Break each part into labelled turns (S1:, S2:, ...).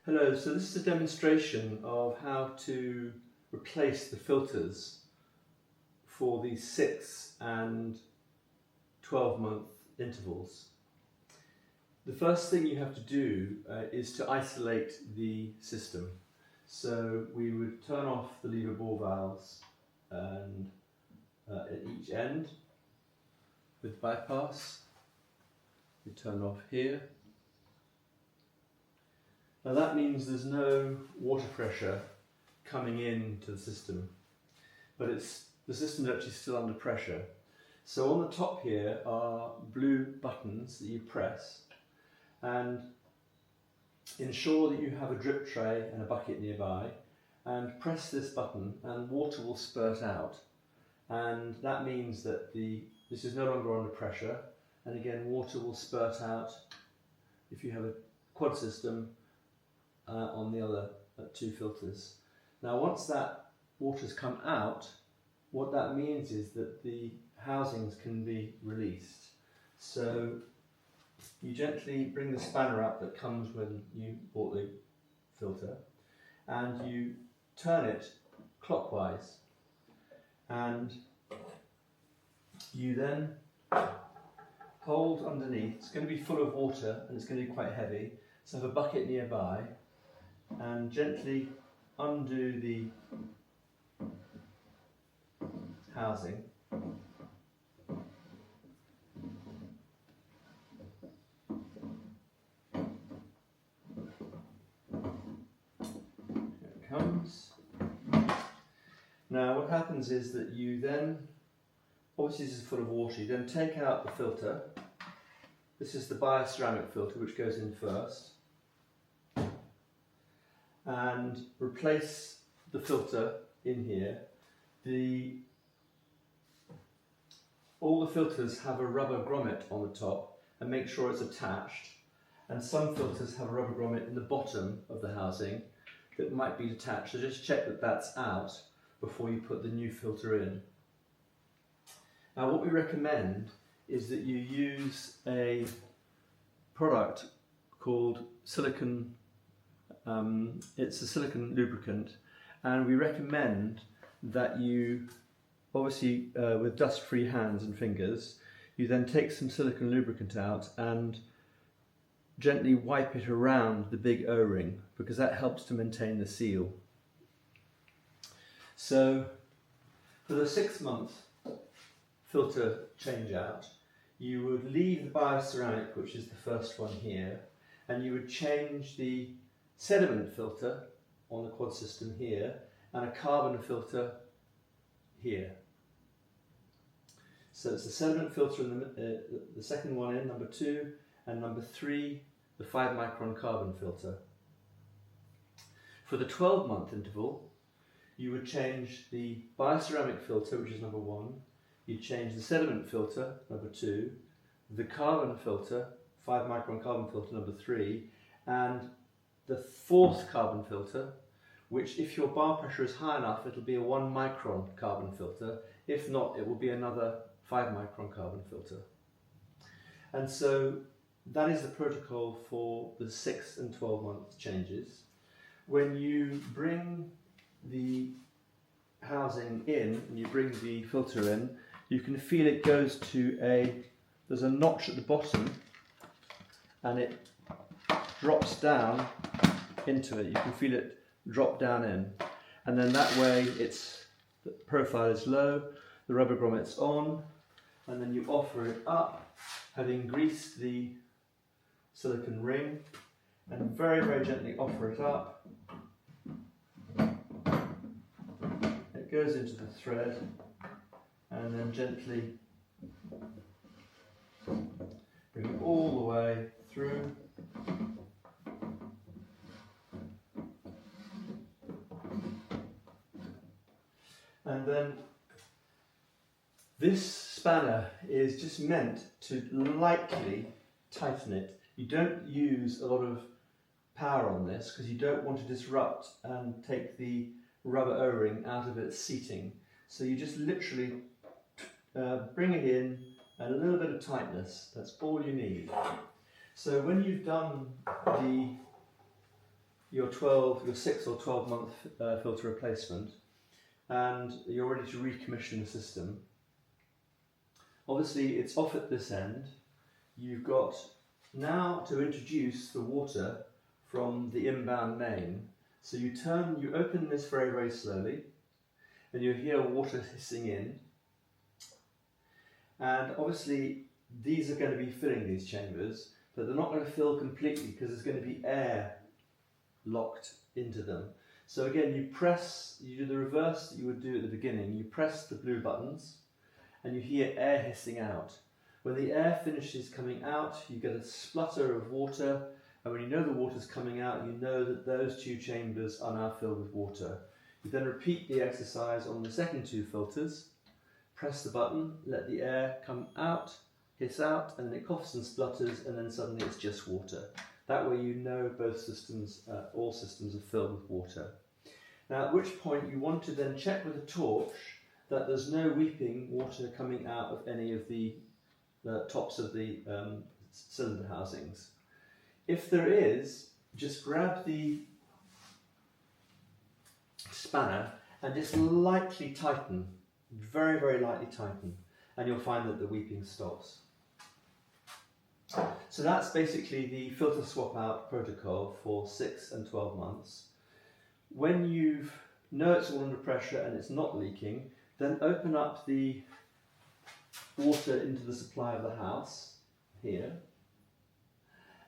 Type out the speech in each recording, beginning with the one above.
S1: Hello, so this is a demonstration of how to replace the filters for the 6 and 12-month intervals. The first thing you have to do is to isolate the system. So we would turn off the lever bore valves and at each end with bypass. We turn off here. Now that means there's no water pressure coming into the system, but the system is actually still under pressure. So on the top here are blue buttons that you press, and ensure that you have a drip tray and a bucket nearby, and press this button and water will spurt out, and that means that this is no longer under pressure, and again water will spurt out if you have a quad system on the other two filters. Now once that water's come out, what that means is that the housings can be released. So you gently bring the spanner up that comes when you bought the filter, and you turn it clockwise, and you then hold underneath. It's going to be full of water and it's going to be quite heavy, so have a bucket nearby and gently undo the housing. Here it comes. Now what happens is that you then, obviously this is full of water, you then take out the filter. This is the bioceramic filter which goes in first, and replace the filter in here. All the filters have a rubber grommet on the top, and make sure it's attached, and some filters have a rubber grommet in the bottom of the housing that might be detached, so just check that that's out before you put the new filter in. Now what we recommend is that you use a product called silicone. It's a silicone lubricant, and we recommend that you, obviously with dust-free hands and fingers, you then take some silicone lubricant out and gently wipe it around the big O-ring, because that helps to maintain the seal. So for the 6-month filter change out, you would leave the bioceramic, which is the first one here, and you would change the sediment filter on the quad system here and a carbon filter here. So it's the sediment filter in the second one in, number 2, and number 3, the 5 micron carbon filter. For the 12-month interval, you would change the bioceramic filter, which is number 1, you'd change the sediment filter, number 2, the carbon filter, 5 micron carbon filter, number 3, and the 4th carbon filter, which if your bar pressure is high enough, it'll be a 1 micron carbon filter. If not, it will be another 5 micron carbon filter. And so that is the protocol for the 6 and 12-month changes. When you bring the housing in and you bring the filter in, you can feel it goes to there's a notch at the bottom, and it drops down into it. You can feel it drop down in, and then that way the profile is low, the rubber grommet's on, and then you offer it up, having greased the silicone ring, and very, very gently offer it up. It goes into the thread, and then gently bring it all the way through. And then this spanner is just meant to lightly tighten it. You don't use a lot of power on this because you don't want to disrupt and take the rubber O-ring out of its seating. So you just literally bring it in, and a little bit of tightness, that's all you need. So when you've done the your 6 or 12 month filter replacement, and you're ready to recommission the system. Obviously it's off at this end. You've got now to introduce the water from the inbound main. So you open this very, very slowly, and you hear water hissing in. And obviously these are going to be filling these chambers, but they're not going to fill completely because there's going to be air locked into them. So again, you do the reverse that you would do at the beginning. You press the blue buttons and you hear air hissing out. When the air finishes coming out, you get a splutter of water, and when you know the water's coming out, you know that those two chambers are now filled with water. You then repeat the exercise on the second two filters, press the button, let the air come out, hiss out, and then it coughs and splutters, and then suddenly it's just water. That way you know both systems, all systems are filled with water. Now at which point you want to then check with a torch that there's no weeping water coming out of any of the tops of the cylinder housings. If there is, just grab the spanner and just lightly tighten, very, very lightly tighten, and you'll find that the weeping stops. So that's basically the filter swap out protocol for 6 and 12 months. When you know it's all under pressure and it's not leaking, then open up the water into the supply of the house here,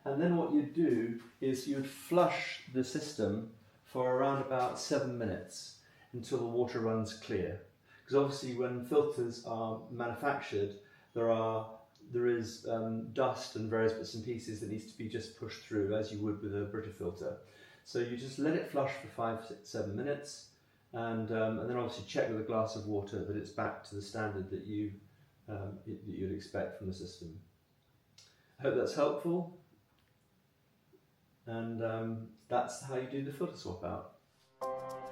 S1: and then what you'd do is you'd flush the system for around about 7 minutes until the water runs clear, because obviously when filters are manufactured there is dust and various bits and pieces that needs to be just pushed through as you would with a Brita filter. So you just let it flush for 5, 6, 7 minutes, and then obviously check with a glass of water that it's back to the standard that you'd expect from the system. I hope that's helpful, and that's how you do the filter swap out.